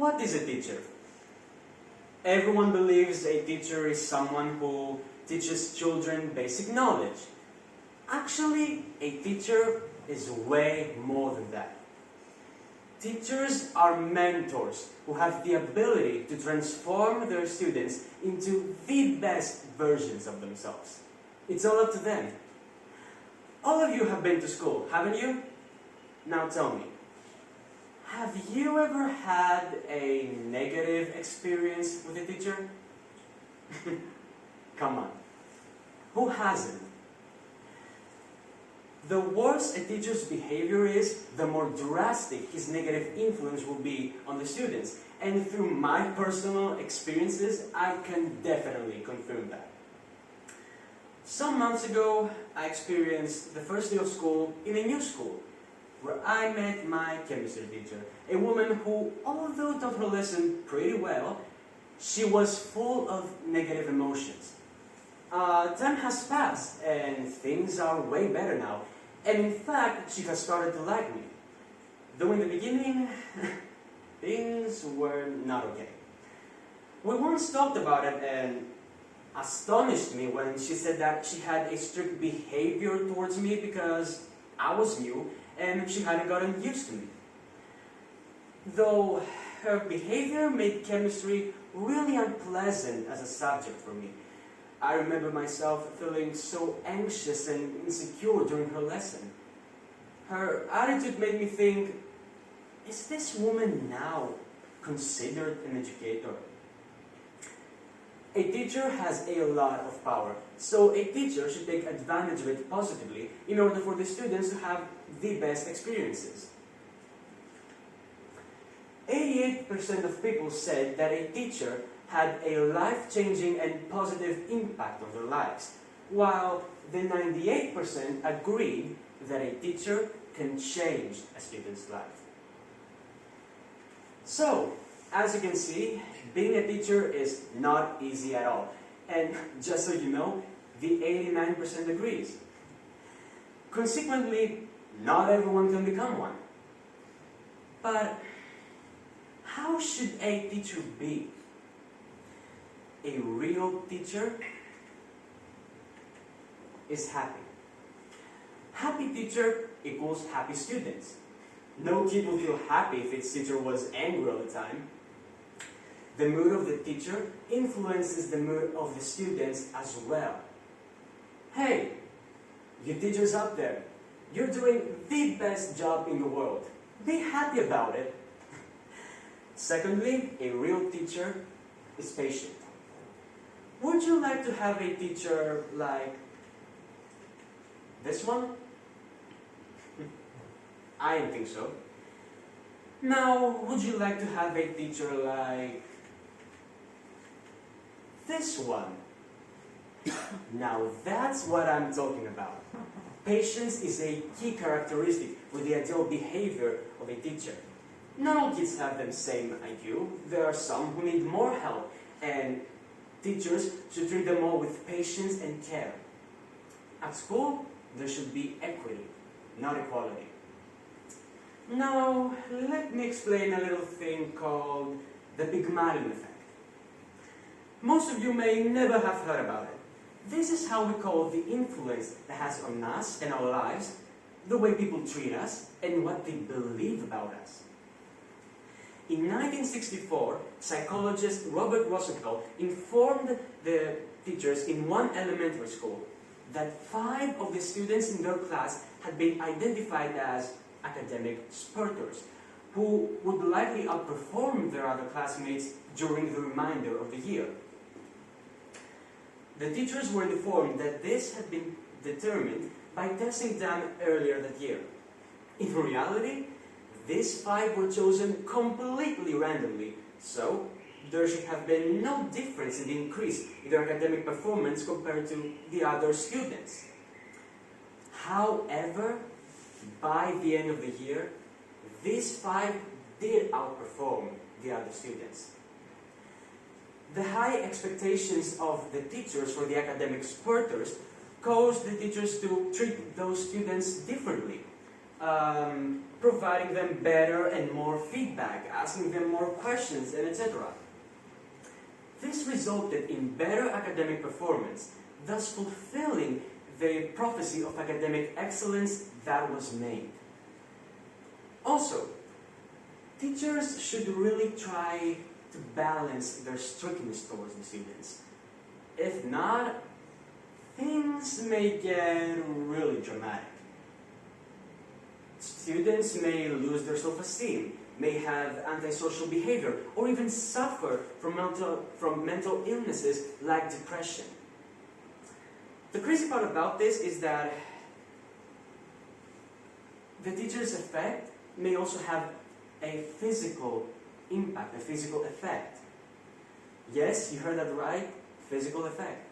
What is a teacher? Everyone believes a teacher is someone who teaches children basic knowledge. Actually, a teacher is way more than that. Teachers are mentors who have the ability to transform their students into the best versions of themselves. It's all up to them. All of you have been to school, haven't you? Now tell me, have you ever had a negative experience with a teacher? Come on, who hasn't? The worse a teacher's behavior is, the more drastic his negative influence will be on the students. And through my personal experiences, I can definitely confirm that. Some months ago, I experienced the first day of school in a new school, where I met my chemistry teacher, a woman who, although taught her lesson pretty well, she was full of negative emotions. Time has passed, and things are way better now. And in fact, she has started to like me. Though in the beginning, things were not okay. We once talked about it, and astonished me when she said that she had a strict behavior towards me because I was new and she hadn't gotten used to me. Though her behavior made chemistry really unpleasant as a subject for me. I remember myself feeling so anxious and insecure during her lesson. Her attitude made me think, is this woman now considered an educator? A teacher has a lot of power, so a teacher should take advantage of it positively in order for the students to have the best experiences. 88% of people said that a teacher had a life-changing and positive impact on their lives, while the 98% agreed that a teacher can change a student's life. So, as you can see, being a teacher is not easy at all. And just so you know, the 89% agrees. Consequently, not everyone can become one. But how should a teacher be? A real teacher is happy. Happy teacher equals happy students. No kid will feel happy if its teacher was angry all the time. The mood of the teacher influences the mood of the students as well. Hey, you teachers out there, you're doing the best job in the world. Be happy about it. Secondly, a real teacher is patient. Would you like to have a teacher like this one? I don't think so. Now, would you like to have a teacher like this one? Now, that's what I'm talking about. Patience is a key characteristic with the ideal behavior of a teacher. Not all kids have the same IQ. There are some who need more help, and teachers should treat them all with patience and care. At school, there should be equity, not equality. Now, let me explain a little thing called the Pygmalion effect. Most of you may never have heard about it. This is how we call the influence that has on us and our lives, the way people treat us, and what they believe about us. In 1964, psychologist Robert Rosenfeld informed the teachers in one elementary school that 5 of the students in their class had been identified as academic spurters, who would likely outperform their other classmates during the remainder of the year. The teachers were informed that this had been determined by testing them earlier that year. In reality, these 5 were chosen completely randomly, so there should have been no difference in the increase in their academic performance compared to the other students. However, by the end of the year, these 5 did outperform the other students. The high expectations of the teachers for the academic spurters caused the teachers to treat those students differently. providing them better and more feedback, asking them more questions, and etc. This resulted in better academic performance, thus fulfilling the prophecy of academic excellence that was made. Also, teachers should really try to balance their strictness towards the students. If not, things may get really dramatic. Students may lose their self-esteem, may have antisocial behavior, or even suffer from mental illnesses like depression. The crazy part about this is that the teacher's effect may also have a physical impact, a physical effect. Yes, you heard that right, physical effect.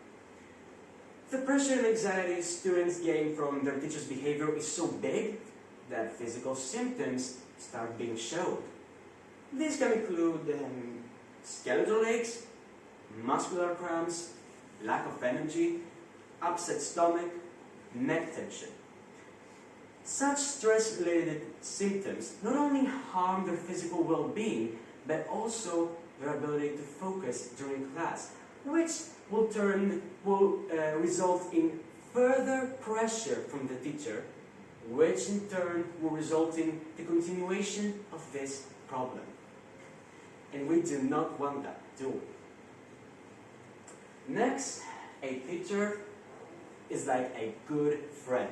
The pressure and anxiety students gain from their teacher's behavior is so big that physical symptoms start being shown. These can include skeletal aches, muscular cramps, lack of energy, upset stomach, neck tension. Such stress-related symptoms not only harm their physical well-being, but also their ability to focus during class, which will result in further pressure from the teacher, which in turn will result in the continuation of this problem. And we do not want that, do we? Next, a teacher is like a good friend.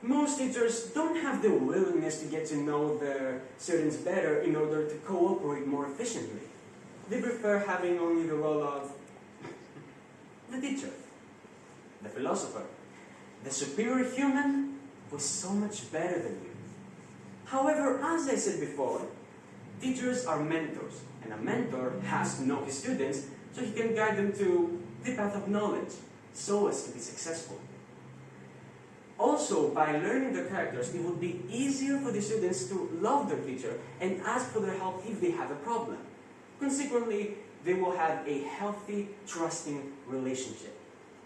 Most teachers don't have the willingness to get to know their students better in order to cooperate more efficiently. They prefer having only the role of the teacher, the philosopher, the superior human who is so much better than you. However, as I said before, teachers are mentors, and a mentor has to know his students so he can guide them to the path of knowledge so as to be successful. Also, by learning the characters, it would be easier for the students to love their teacher and ask for their help if they have a problem. Consequently, they will have a healthy, trusting relationship.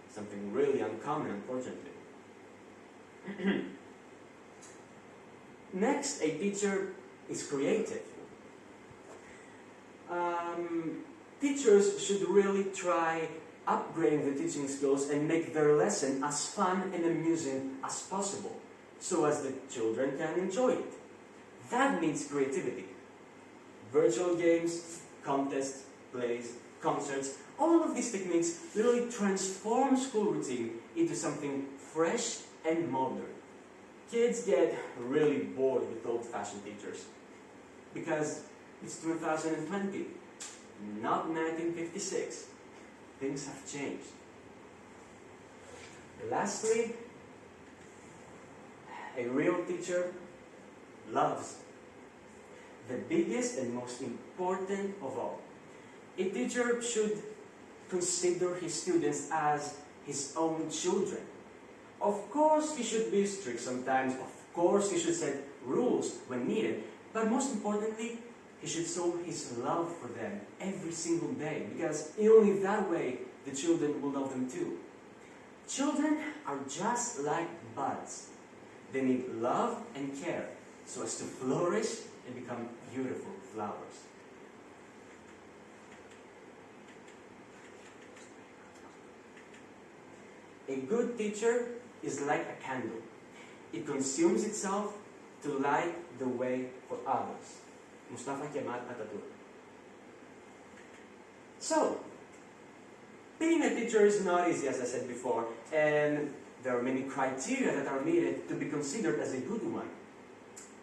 Something really uncommon, unfortunately. Next, a teacher is creative. Teachers should really try upgrading the teaching skills and make their lesson as fun and amusing as possible, so as the children can enjoy it. That means creativity. Virtual games, contests, plays, concerts, all of these techniques really transform school routine into something fresh and modern. Kids get really bored with old-fashioned teachers because it's 2020, not 1956. Things have changed. Lastly, a real teacher loves. The biggest and most important of all. A teacher should consider his students as his own children. Of course, he should be strict sometimes. Of course, he should set rules when needed. But most importantly, he should show his love for them every single day, because only that way the children will love them too. Children are just like buds. They need love and care so as to flourish and become beautiful flowers. A good teacher is like a candle. It consumes itself to light the way for others. Mustafa Kemal Atatürk. So, being a teacher is not easy, as I said before, and there are many criteria that are needed to be considered as a good one.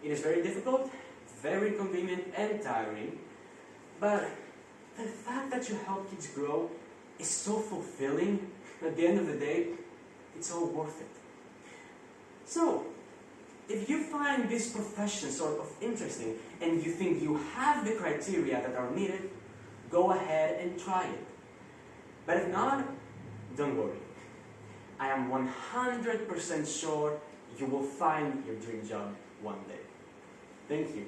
It is very difficult, very inconvenient, and tiring, but the fact that you help kids grow is so fulfilling. At the end of the day, it's all worth it. So, if you find this profession sort of interesting and you think you have the criteria that are needed, go ahead and try it. But if not, don't worry. I am 100% sure you will find your dream job one day. Thank you.